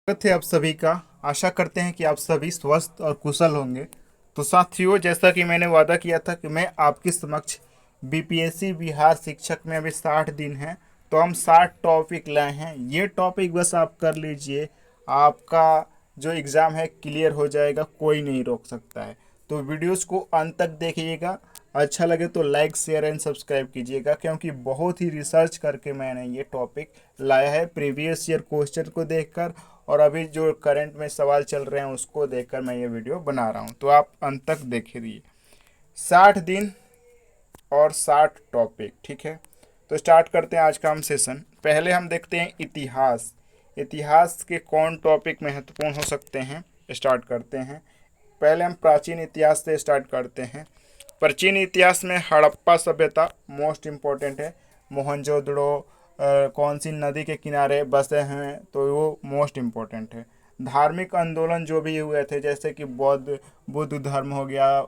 स्वागत है आप सभी का। आशा करते हैं कि आप सभी स्वस्थ और कुशल होंगे। तो साथियों, जैसा कि मैंने वादा किया था कि मैं आपके समक्ष बीपीएससी बिहार शिक्षक में अभी 60 दिन हैं, तो हम 60 टॉपिक लाए हैं। ये टॉपिक बस आप कर लीजिए, आपका जो एग्ज़ाम है क्लियर हो जाएगा, कोई नहीं रोक सकता है। तो वीडियोस को अंत तक देखिएगा। अच्छा लगे तो लाइक शेयर एंड सब्सक्राइब कीजिएगा, क्योंकि बहुत ही रिसर्च करके मैंने ये टॉपिक लाया है प्रीवियस ईयर क्वेश्चन को देखकर, और अभी जो करंट में सवाल चल रहे हैं उसको देखकर मैं ये वीडियो बना रहा हूँ। तो आप अंत तक देखिए। 60 दिन और 60 टॉपिक, ठीक है। तो स्टार्ट करते हैं आज का हम सेशन। पहले हम देखते हैं इतिहास। इतिहास के कौन टॉपिक महत्वपूर्ण हो सकते हैं, स्टार्ट करते हैं। पहले हम प्राचीन इतिहास से स्टार्ट करते हैं। प्राचीन इतिहास में हड़प्पा सभ्यता मोस्ट इम्पोर्टेंट है। मोहनजोदड़ो कौन सी नदी के किनारे बसे हैं, तो वो मोस्ट इम्पोर्टेंट है। धार्मिक आंदोलन जो भी हुए थे, जैसे कि बुद्ध धर्म हो गया,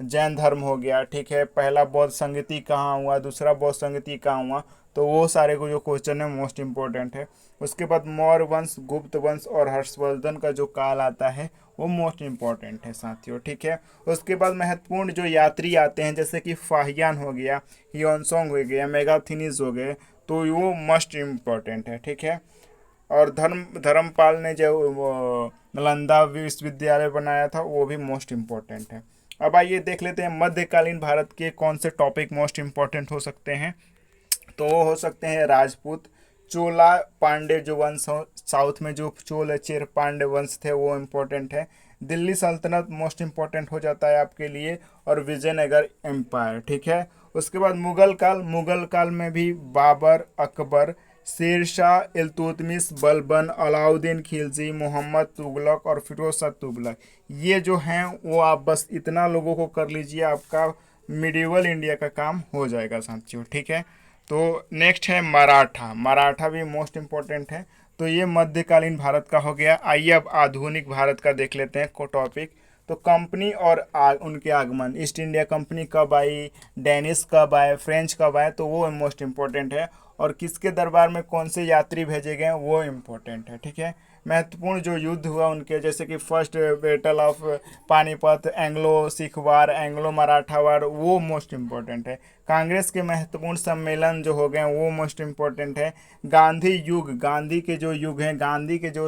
जैन धर्म हो गया, ठीक है। पहला बौद्ध संगति कहाँ हुआ, दूसरा बौद्ध संगति कहाँ हुआ, तो वो सारे को जो क्वेश्चन है मोस्ट इम्पोर्टेंट है। उसके बाद मौर्य वंश, गुप्त वंश और हर्षवर्धन का जो काल आता है वो मोस्ट इम्पोर्टेंट है साथियों, ठीक है। उसके बाद महत्वपूर्ण जो यात्री आते हैं, जैसे कि फाहियान हो गया, हियोनसोंग हो गया, मेगाथिनीज हो गए, तो वो मस्ट इम्पोर्टेंट है, ठीक है। और धर्मपाल ने जो नालंदा विश्वविद्यालय बनाया था, वो भी मोस्ट इम्पोर्टेंट है। अब आइए देख लेते हैं मध्यकालीन भारत के कौन से टॉपिक मोस्ट इम्पोर्टेंट हो सकते हैं। तो वो हो सकते हैं राजपूत, चोला, पांडे जो वंश हो, साउथ में जो चोल चेर पांडे वंश थे वो इम्पोर्टेंट है। दिल्ली सल्तनत मोस्ट इम्पोर्टेंट हो जाता है आपके लिए, और विजयनगर एम्पायर, ठीक है। उसके बाद मुगल काल में भी बाबर, अकबर, शेर शाह, इल्तुतमिश, बलबन, अलाउद्दीन खिलजी, मोहम्मद तुगलक और फिरोज शाह तुगलक, ये जो हैं वो आप बस इतना लोगों को कर लीजिए, आपका मिडिवल इंडिया का काम हो जाएगा साथियों, ठीक है। तो नेक्स्ट है मराठा। मराठा भी मोस्ट इम्पोर्टेंट है। तो ये मध्यकालीन भारत का हो गया। आइए अब आधुनिक भारत का देख लेते हैं को टॉपिक। तो कंपनी और उनके आगमन, ईस्ट इंडिया कंपनी कब आई, डेनिस कब आए, फ्रेंच कब आए, तो वो मोस्ट इम्पोर्टेंट है। और किसके दरबार में कौन से यात्री भेजे गए वो इम्पोर्टेंट है, ठीक है। महत्वपूर्ण जो युद्ध हुआ उनके, जैसे कि first battle of Panipat, Anglo Sikh war, Anglo Maratha war, वो मोस्ट इम्पोर्टेंट है। कांग्रेस के महत्वपूर्ण सम्मेलन जो हो गए वो मोस्ट इम्पोर्टेंट है। गांधी युग, गांधी के जो युग हैं, गांधी के जो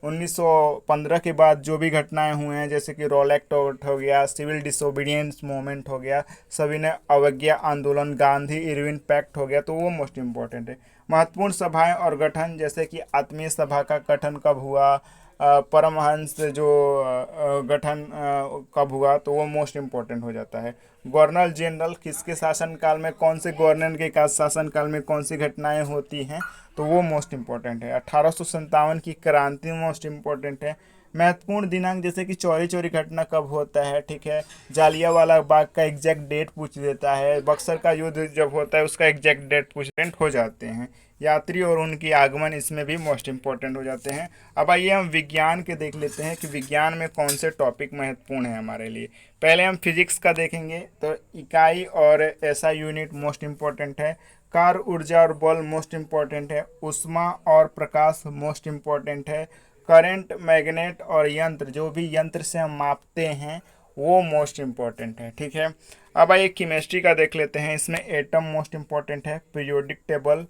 1915 के बाद जो भी घटनाएं हुए हैं, जैसे कि रोलेक्ट हो गया, सिविल डिसोबीडियंस मूवमेंट हो गया, सविनय अवज्ञा आंदोलन, गांधी इरविन पैक्ट हो गया, तो वो मोस्ट इम्पोर्टेंट है। महत्वपूर्ण सभाएं और गठन, जैसे कि आत्मीय सभा का गठन कब हुआ, परमहंस जो गठन कब हुआ, तो वो मोस्ट इम्पोर्टेंट हो जाता है। गवर्नर जनरल, किसके शासनकाल में, कौन से गवर्नर के शासनकाल में कौन सी घटनाएं होती हैं, तो वो मोस्ट इम्पोर्टेंट है। 1857 की क्रांति मोस्ट इम्पोर्टेंट है। महत्वपूर्ण दिनांक, जैसे कि चौरी चौरी घटना कब होता है, ठीक है। जालियांवाला बाग का एग्जैक्ट डेट पूछ देता है। बक्सर का युद्ध जब होता है उसका एग्जैक्ट डेट पूछ हो जाते हैं। यात्री और उनकी आगमन इसमें भी मोस्ट इम्पोर्टेंट हो जाते हैं। अब आइए हम विज्ञान के देख लेते हैं कि विज्ञान में कौन से टॉपिक महत्वपूर्ण है हमारे लिए। पहले हम फिजिक्स का देखेंगे। तो इकाई और ऐसा यूनिट मोस्ट इम्पोर्टेंट है। कार्य, ऊर्जा और बल मोस्ट इम्पोर्टेंट है। ऊष्मा और प्रकाश मोस्ट इम्पोर्टेंट है। करंट, मैग्नेट और यंत्र, जो भी यंत्र से हम मापते हैं वो मोस्ट इम्पोर्टेंट है, ठीक है। अब आइए केमिस्ट्री का देख लेते हैं। इसमें एटम मोस्ट इम्पोर्टेंट है, पीरियोडिक टेबल,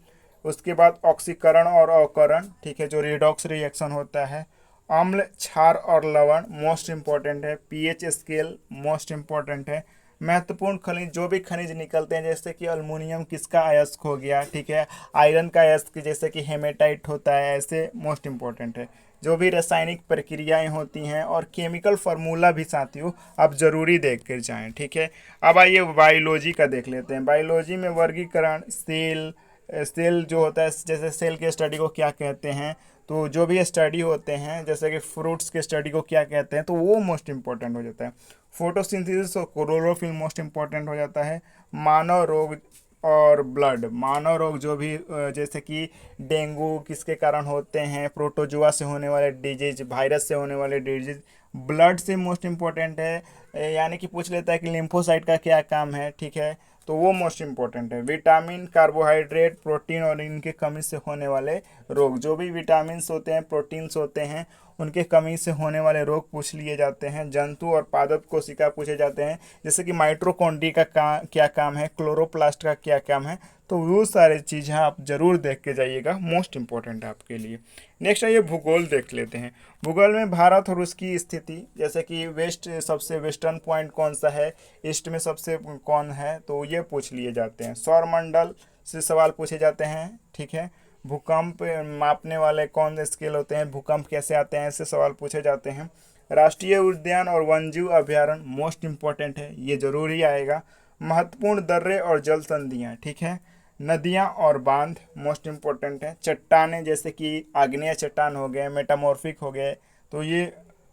उसके बाद ऑक्सीकरण और अवकरण, ठीक है, जो रिडॉक्स रिएक्शन होता है। अम्ल, क्षार और लवण मोस्ट इम्पोर्टेंट है। पीएच स्केल मोस्ट इम्पोर्टेंट है। महत्वपूर्ण खनिज, जो भी खनिज निकलते हैं, जैसे कि अल्मुनियम किसका अयस्क हो गया, ठीक है। आयरन का अयस्क, जैसे कि हेमेटाइट होता है, ऐसे मोस्ट इम्पोर्टेंट है। जो भी रासायनिक प्रक्रियाएं होती हैं और केमिकल फार्मूला भी साथियों आप ज़रूरी देख कर जाएँ, ठीक है। अब आइए बायोलॉजी का देख लेते हैं। बायोलॉजी में वर्गीकरण, सेल जो होता है, जैसे सेल के स्टडी को क्या कहते हैं, तो जो भी स्टडी होते हैं, जैसे कि फ्रूट्स के स्टडी को क्या कहते हैं, तो वो मोस्ट इम्पोर्टेंट हो जाता है। फोटोसिंथेसिस और क्लोरोफिल मोस्ट इम्पोर्टेंट हो जाता है। मानव रोग और ब्लड, मानव रोग जो भी जैसे कि डेंगू किसके कारण होते हैं, प्रोटोजुआ से होने वाले डिजीज, वायरस से होने वाले डिजीज, ब्लड से मोस्ट इम्पोर्टेंट है। यानी कि पूछ लेता है कि लिम्फोसाइट का क्या काम है, ठीक है। तो वो मोस्ट इम्पोर्टेंट है। विटामिन, कार्बोहाइड्रेट, प्रोटीन और इनके कमी से होने वाले रोग, जो भी विटामिन्स होते हैं, प्रोटीन्स होते हैं, उनके कमी से होने वाले रोग पूछ लिए जाते हैं। जंतु और पादप कोशिका पूछे जाते हैं, जैसे कि माइटोकॉन्ड्रिया का क्या काम है, क्लोरोप्लास्ट का क्या काम है। तो वो सारी चीज़ें आप जरूर देख के जाइएगा, मोस्ट इम्पोर्टेंट है आपके लिए। नेक्स्ट है ये भूगोल देख लेते हैं। भूगोल में भारत और उसकी स्थिति, जैसे कि वेस्ट सबसे वेस्टर्न पॉइंट कौन सा है, ईस्ट में सबसे कौन है, तो ये पूछ लिए जाते हैं। सौरमंडल से सवाल पूछे जाते हैं, ठीक है। भूकंप मापने वाले कौन स्केल होते हैं, भूकंप कैसे आते हैं, ऐसे सवाल पूछे जाते हैं। राष्ट्रीय उद्यान और वन्यजीव अभ्यारण्य मोस्ट इम्पोर्टेंट है, ये जरूर ही आएगा। महत्वपूर्ण दर्रे और जल संधियाँ, ठीक है। नदियाँ और बांध मोस्ट इम्पोर्टेंट है। चट्टानें, जैसे कि आग्नेय चट्टान हो गए, मेटामॉर्फिक हो गए, तो ये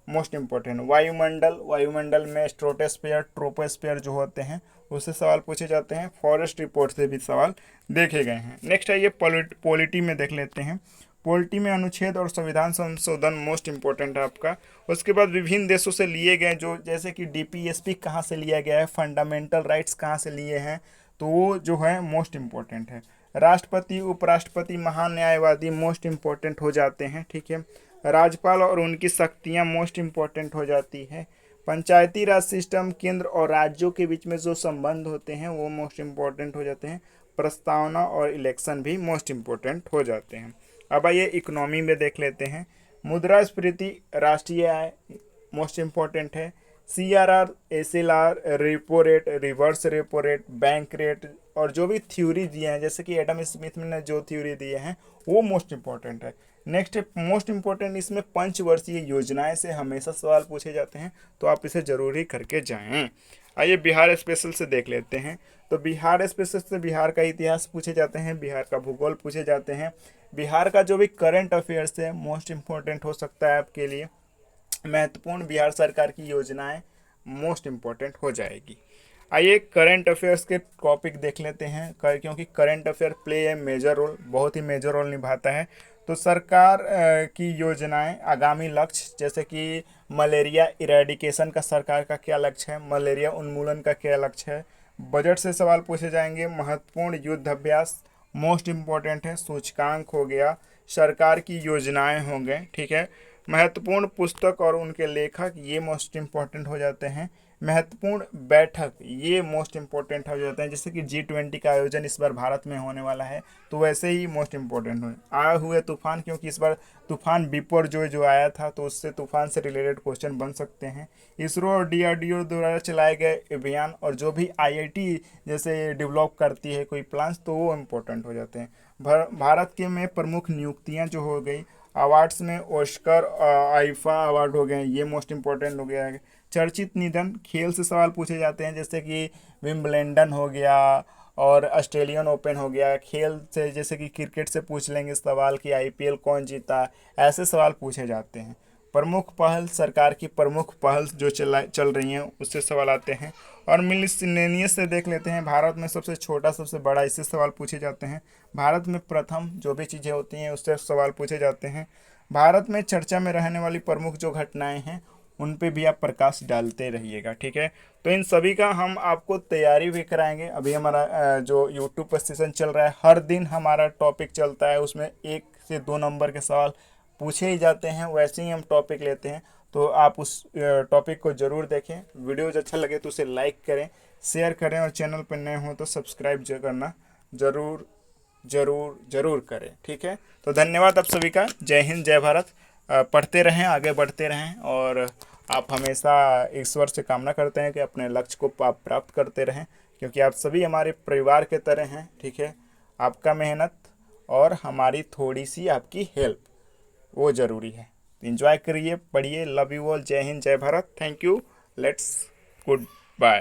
मोस्ट इम्पोर्टेंट। वायुमंडल, वायुमंडल में स्ट्रोटोस्फीयर, ट्रोपोस्फीयर जो होते हैं, उससे सवाल पूछे जाते हैं। फॉरेस्ट रिपोर्ट से भी सवाल देखे गए हैं। नेक्स्ट है ये पॉलिटी में देख लेते हैं। पॉलिटी में अनुच्छेद और संविधान संशोधन मोस्ट इम्पोर्टेंट है आपका। उसके बाद विभिन्न देशों से लिए गए, जो जैसे कि डीपीएसपी कहाँ से लिया गया है, फंडामेंटल राइट्स कहाँ से लिए हैं, तो वो जो है मोस्ट इम्पोर्टेंट है। राष्ट्रपति, उपराष्ट्रपति, महान न्यायवादी मोस्ट इम्पोर्टेंट हो जाते हैं, ठीक है। राज्यपाल और उनकी शक्तियाँ मोस्ट इम्पोर्टेंट हो जाती है। पंचायती राज सिस्टम, केंद्र और राज्यों के बीच में जो संबंध होते हैं वो मोस्ट इम्पोर्टेंट हो जाते हैं। प्रस्तावना और इलेक्शन भी मोस्ट इम्पोर्टेंट हो जाते हैं। अब आइए इकोनॉमी में देख लेते हैं। मुद्रास्फीति, राष्ट्रीय आय मोस्ट इम्पोर्टेंट है। CRR, SLR, repo rate, reverse repo rate, bank rate, और जो भी थ्योरी दिए हैं, जैसे कि एडम स्मिथ ने जो थ्योरी दिए हैं, वो मोस्ट इम्पोर्टेंट है। नेक्स्ट है मोस्ट इम्पोर्टेंट, इसमें पंचवर्षीय योजनाएं से हमेशा सवाल पूछे जाते हैं, तो आप इसे जरूर ही करके जाएं। आइए बिहार स्पेशल से देख लेते हैं। तो बिहार स्पेशल से बिहार का इतिहास पूछे जाते हैं, बिहार का भूगोल पूछे जाते हैं। बिहार का जो भी करंट अफेयर्स है मोस्ट इम्पोर्टेंट हो सकता है आपके लिए। महत्वपूर्ण बिहार सरकार की योजनाएं मोस्ट इम्पोर्टेंट हो जाएगी। आइए करंट अफेयर्स के टॉपिक देख लेते हैं, क्योंकि current affair play a major role, बहुत ही मेजर रोल निभाता है। तो सरकार की योजनाएं, आगामी लक्ष्य, जैसे कि मलेरिया इरेडिकेशन का सरकार का क्या लक्ष्य है, मलेरिया उन्मूलन का क्या लक्ष्य है। बजट से सवाल पूछे जाएंगे। महत्वपूर्ण युद्ध अभ्यास मोस्ट इम्पोर्टेंट है। सूचकांक हो गया, सरकार की योजनाएं हो गए, ठीक है। महत्वपूर्ण पुस्तक और उनके लेखक, ये मोस्ट इम्पोर्टेंट हो जाते हैं। महत्वपूर्ण बैठक, ये मोस्ट इम्पोर्टेंट हो जाते हैं, जैसे कि G20 का आयोजन इस बार भारत में होने वाला है, तो वैसे ही मोस्ट इम्पोर्टेंट हुए। आए हुए तूफान, क्योंकि इस बार तूफान बिपोर जो आया था, तो उससे तूफान से रिलेटेड क्वेश्चन बन सकते हैं। इसरो और DRDO द्वारा चलाए गए अभियान, और जो भी IIT जैसे डेवलप करती है कोई प्लान्स, तो वो इम्पोर्टेंट हो जाते हैं। भारत के में प्रमुख नियुक्तियाँ जो हो गई, अवार्ड्स में ऑस्कर, आईफा अवार्ड हो गए, ये मोस्ट इम्पोर्टेंट हो गया है। चर्चित निधन, खेल से सवाल पूछे जाते हैं, जैसे कि विंबलडन हो गया और ऑस्ट्रेलियन ओपन हो गया। खेल से जैसे कि क्रिकेट से पूछ लेंगे सवाल कि IPL कौन जीता, ऐसे सवाल पूछे जाते हैं। प्रमुख पहल, सरकार की प्रमुख पहल जो चल रही हैं, उससे सवाल आते हैं। और मिसलेनियस से देख लेते हैं, भारत में सबसे छोटा सबसे बड़ा, इससे सवाल पूछे जाते हैं। भारत में प्रथम जो भी चीज़ें होती हैं उससे सवाल पूछे जाते हैं। भारत में चर्चा में रहने वाली प्रमुख जो घटनाएं हैं, उन पे भी आप प्रकाश डालते रहिएगा, ठीक है। तो इन सभी का हम आपको तैयारी भी कराएंगे। अभी हमारा जो यूट्यूब पर सेशन चल रहा है, हर दिन हमारा टॉपिक चलता है, उसमें 1 से 2 नंबर के सवाल पूछे ही जाते हैं, वैसे ही हम टॉपिक लेते हैं। तो आप उस टॉपिक को ज़रूर देखें। वीडियोज अच्छा लगे तो उसे लाइक करें, शेयर करें, और चैनल पर नए हों तो सब्सक्राइब करना ज़रूर ज़रूर ज़रूर करें, ठीक है। तो धन्यवाद आप सभी का। जय हिंद, जय भारत। पढ़ते रहें, आगे बढ़ते रहें, और आप हमेशा ईश्वर से कामना करते हैं कि अपने लक्ष्य को आप प्राप्त करते रहें, क्योंकि आप सभी हमारे परिवार के तरह हैं, ठीक है। आपका मेहनत और हमारी थोड़ी सी आपकी हेल्प, वो ज़रूरी है। एंजॉय करिए, पढ़िए। Love you all. जय हिंद, जय Bharat. Thank you. Let's good.